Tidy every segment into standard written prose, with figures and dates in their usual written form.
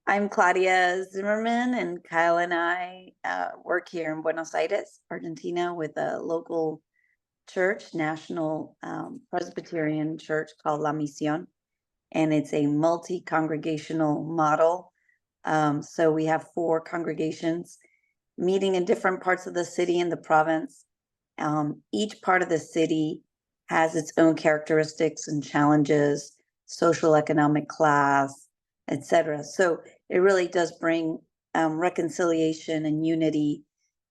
I'm Claudia Zimmerman, and Kyle and I work here in Buenos Aires, Argentina, with a local church, National Presbyterian Church called La Misión, and it's a multi-congregational model. So we have four congregations meeting in different parts of the city and the province. Each part of the city has its own characteristics and challenges, social, economic class, etc. So it really does bring reconciliation and unity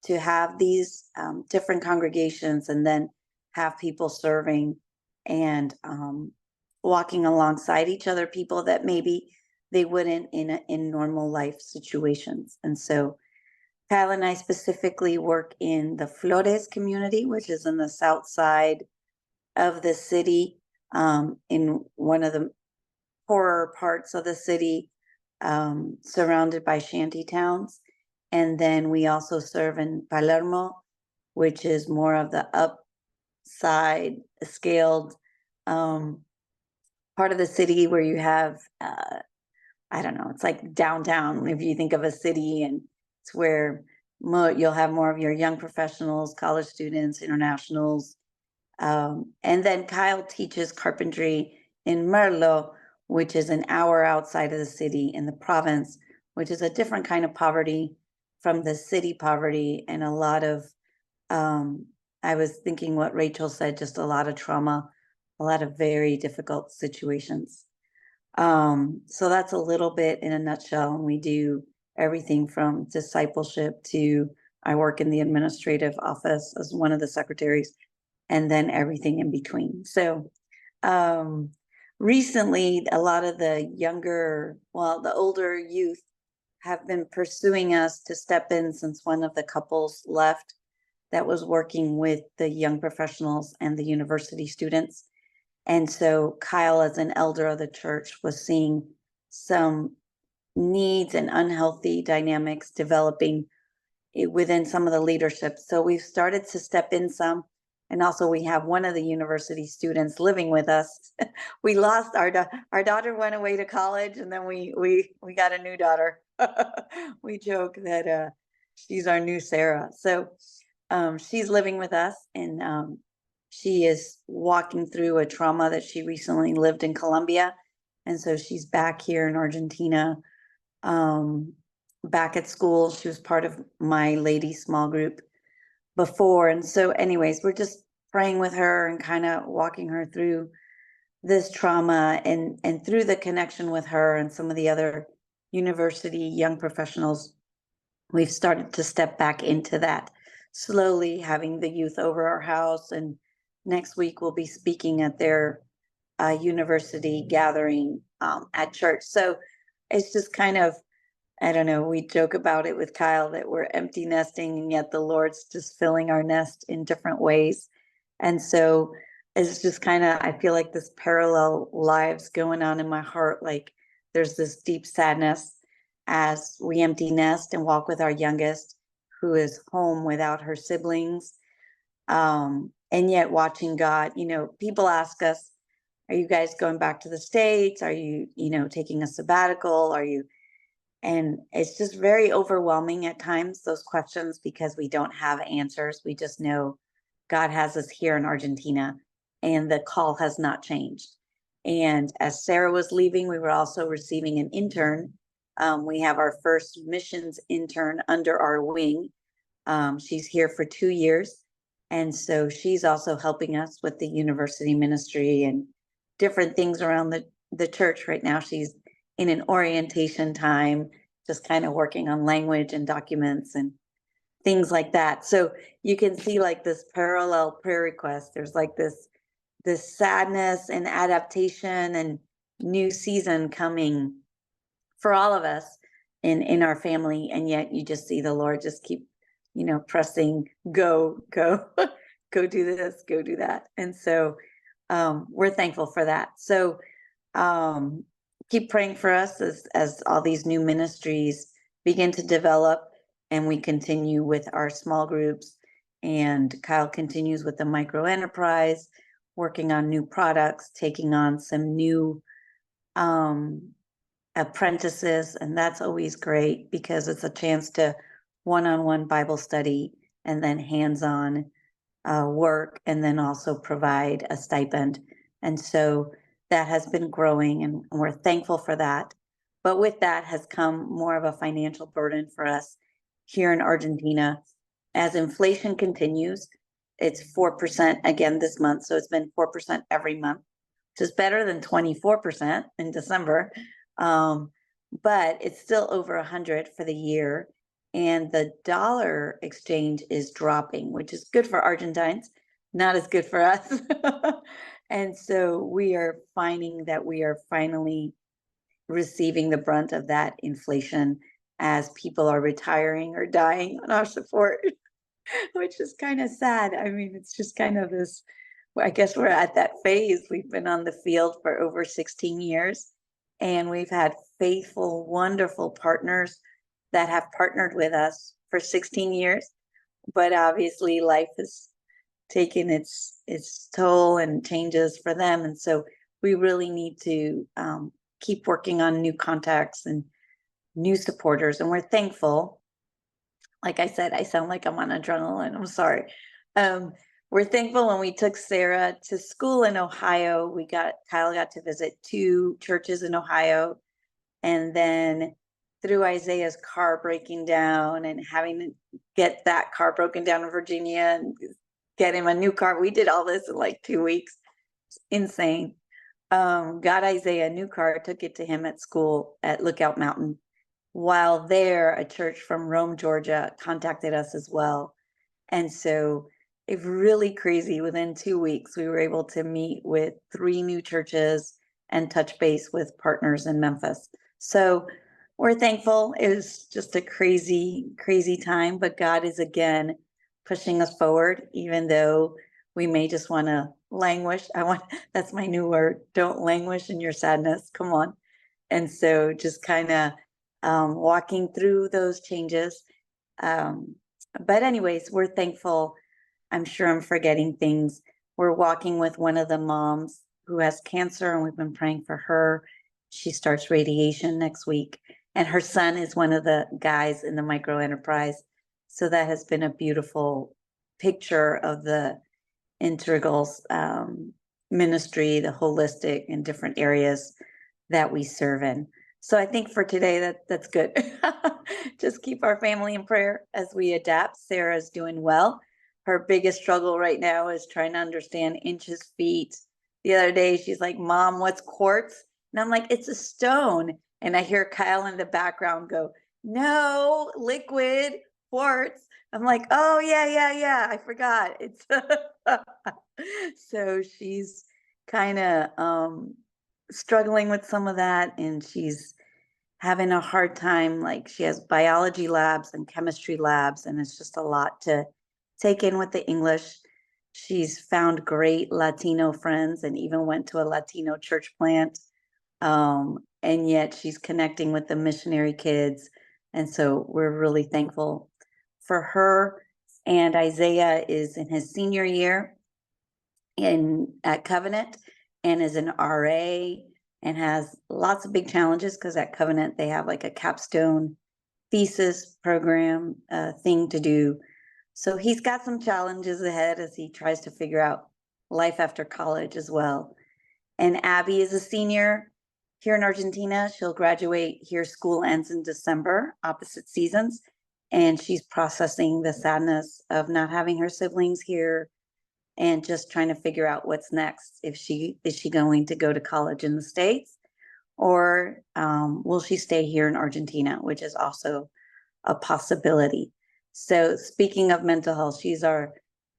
to have these different congregations and then have people serving and walking alongside each other, people that maybe they wouldn't in normal life situations. And so Kyle and I specifically work in the Flores community, which is in the south side of the city, in one of the poorer parts of the city, surrounded by shanty towns. And then we also serve in Palermo, which is more of the upside scaled part of the city where you have, I don't know, it's like downtown if you think of a city, and it's where you'll have more of your young professionals, college students, internationals. And then Kyle teaches carpentry in Merlo, which is an hour outside of the city in the province, which is a different kind of poverty from the city poverty. And a lot of, I was thinking what Rachel said, just a lot of trauma, a lot of very difficult situations. So that's a little bit in a nutshell. And we do everything from discipleship to, I work in the administrative office as one of the secretaries, and then everything in between. So recently, a lot of the the older youth have been pursuing us to step in, since one of the couples left that was working with the young professionals and the university students. And so Kyle, as an elder of the church, was seeing some needs and unhealthy dynamics developing within some of the leadership. So we've started to step in some. And also we have one of the university students living with us. We lost our daughter went away to college, and then we got a new daughter. We joke that she's our new Sarah. So she's living with us, and she is walking through a trauma that she recently lived in Colombia. And so she's back here in Argentina, back at school. She was part of my lady small group before. And so anyways, we're just praying with her and kind of walking her through this trauma, and through the connection with her and some of the other university young professionals, we've started to step back into that slowly, having the youth over our house. And next week we'll be speaking at their university gathering at church. So it's just kind of, I don't know, we joke about it with Kyle that we're empty nesting, and yet the Lord's just filling our nest in different ways. And so it's just kind of, I feel like this parallel lives going on in my heart. Like there's this deep sadness as we empty nest and walk with our youngest, who is home without her siblings. And yet watching God, people ask us, are you guys going back to the States? Are you, taking a sabbatical? Are you? And it's just very overwhelming at times, those questions, because we don't have answers. We just know God has us here in Argentina, and the call has not changed. And as Sarah was leaving, we were also receiving an intern. We have our first missions intern under our wing. She's here for 2 years. And so she's also helping us with the university ministry and different things around the church right now. She's in an orientation time, just kind of working on language and documents and things like that. So you can see like this parallel prayer request. There's like this sadness and adaptation and new season coming for all of us in our family. And yet you just see the Lord just keep, pressing, go, go do this, go do that. And so we're thankful for that. So keep praying for us as all these new ministries begin to develop, and we continue with our small groups, and Kyle continues with the micro enterprise, working on new products, taking on some new apprentices, and that's always great because it's a chance to one-on-one Bible study and then hands-on work, and then also provide a stipend. And so that has been growing, and we're thankful for that. But with that has come more of a financial burden for us here in Argentina. As inflation continues, it's 4% again this month. So it's been 4% every month, which is better than 24% in December. But it's still over 100 for the year. And the dollar exchange is dropping, which is good for Argentines, not as good for us. And so we are finding that we are finally receiving the brunt of that inflation as people are retiring or dying on our support, which is kind of sad. I mean, it's just kind of this, I guess we're at that phase. We've been on the field for over 16 years, and we've had faithful, wonderful partners that have partnered with us for 16 years. But obviously, life has taken its toll and changes for them, and so we really need to keep working on new contacts and new supporters. And we're thankful. Like I said, I sound like I'm on adrenaline. I'm sorry. We're thankful when we took Sarah to school in Ohio. Kyle got to visit 2 churches in Ohio, and then through Isaiah's car breaking down and having to get that car broken down in Virginia and get him a new car. We did all this in like 2 weeks. It's insane. Got Isaiah a new car, took it to him at school at Lookout Mountain. While there, a church from Rome, Georgia contacted us as well. And so it's really crazy. Within 2 weeks, we were able to meet with 3 new churches and touch base with partners in Memphis. So we're thankful. It was just a crazy, crazy time, but God is again pushing us forward, even though we may just want to languish. That's my new word. Don't languish in your sadness. Come on. And so just kind of walking through those changes. But anyways, we're thankful. I'm sure I'm forgetting things. We're walking with one of the moms who has cancer, and we've been praying for her. She starts radiation next week, and her son is one of the guys in the micro enterprise. So that has been a beautiful picture of the integrals ministry, the holistic in different areas that we serve in. So I think for today, that's good. Just keep our family in prayer as we adapt. Sarah's doing well. Her biggest struggle right now is trying to understand inches, feet. The other day, she's like, Mom, what's quartz? And I'm like, it's a stone. And I hear Kyle in the background go, no, liquid, quartz. I'm like, oh, yeah, I forgot. It's so she's kind of struggling with some of that, and she's having a hard time. Like, she has biology labs and chemistry labs, and it's just a lot to take in with the English. She's found great Latino friends and even went to a Latino church plant. And yet she's connecting with the missionary kids. And so we're really thankful for her. And Isaiah is in his senior year at Covenant and is an RA and has lots of big challenges because at Covenant they have like a capstone thesis program thing to do. So he's got some challenges ahead as he tries to figure out life after college as well. And Abby is a senior here in Argentina. She'll graduate here. School ends in December, opposite seasons. And she's processing the sadness of not having her siblings here and just trying to figure out what's next. Is she going to go to college in the States, or will she stay here in Argentina, which is also a possibility. So speaking of mental health, she's the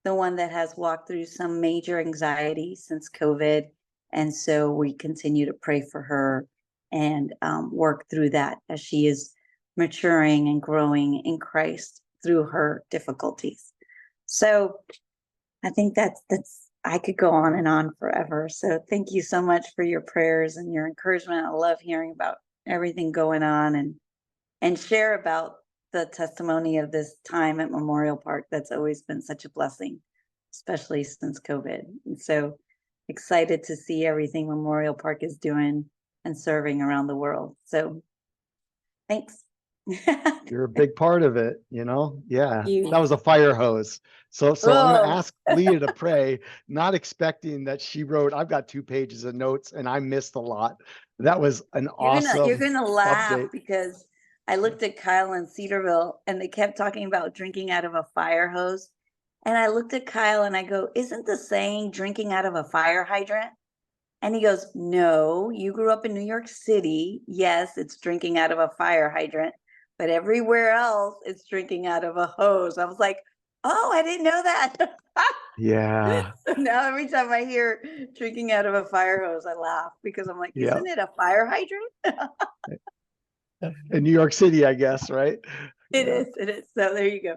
one that has walked through some major anxiety since COVID. And so we continue to pray for her and work through that as she is maturing and growing in Christ through her difficulties. So I think that's I could go on and on forever. So thank you so much for your prayers and your encouragement. I love hearing about everything going on and share about the testimony of this time at Memorial Park. That's always been such a blessing, especially since COVID. And so excited to see everything Memorial Park is doing and serving around the world. So thanks. You're a big part of it, you know? Yeah, You. that was a fire hose. So I'm going to Oh, ask Leah to pray, not expecting that she wrote, I've got 2 pages of notes and I missed a lot. That was an you're awesome gonna laugh update. because I looked at Kyle in Cedarville and they kept talking about drinking out of a fire hose. And I looked at Kyle and I go, isn't the saying drinking out of a fire hydrant? And he goes, no, you grew up in New York City. Yes, it's drinking out of a fire hydrant, but everywhere else it's drinking out of a hose. I was like, oh, I didn't know that. Yeah. So now every time I hear drinking out of a fire hose, I laugh because I'm like, Yeah. isn't it a fire hydrant? In New York City, I guess, right? It Yeah. is. It is. So there you go.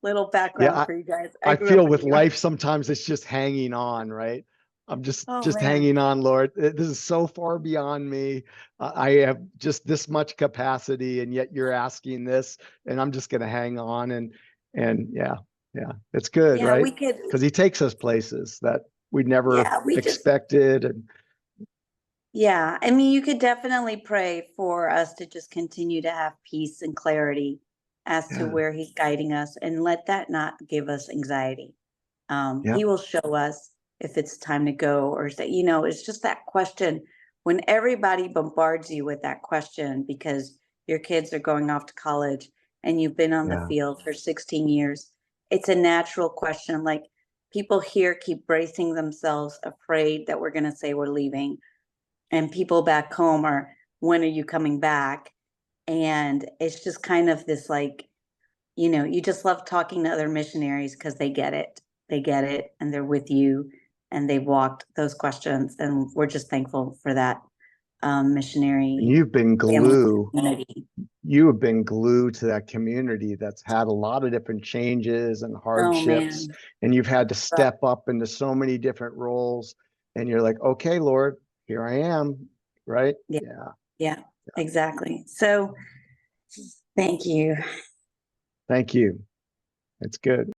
Little background Yeah. for you guys. I I grew up feel in with New York. life, sometimes it's just hanging on, right? I'm Oh just man. hanging on, Lord. This is so far beyond me. I have just this much capacity, and yet you're asking this, and I'm just going to hang on. And yeah, it's good, Yeah, right? we could. Because he takes us places that we never Yeah, we just. expected. And Yeah, I mean, you could definitely pray for us to just continue to have peace and clarity as to yeah, where he's guiding us and let that not give us anxiety. yeah, He will show us if it's time to go or say, it's just that question when everybody bombards you with that question because your kids are going off to college and you've been on the yeah. field for 16 years. It's a natural question. Like people here keep bracing themselves, afraid that we're going to say we're leaving, and people back home are, when are you coming back? And it's just kind of this like, you just love talking to other missionaries because they get it. They get it and they're with you and they've walked those questions. And we're just thankful for that And missionary you've been family glue. community. You have been glued to that community that's had a lot of different changes and Oh hardships, man. and you've had to step up into so many different roles, and you're like, okay, Lord, here I am, right? Yeah, Yeah. yeah, exactly. So thank you. Thank you. It's good.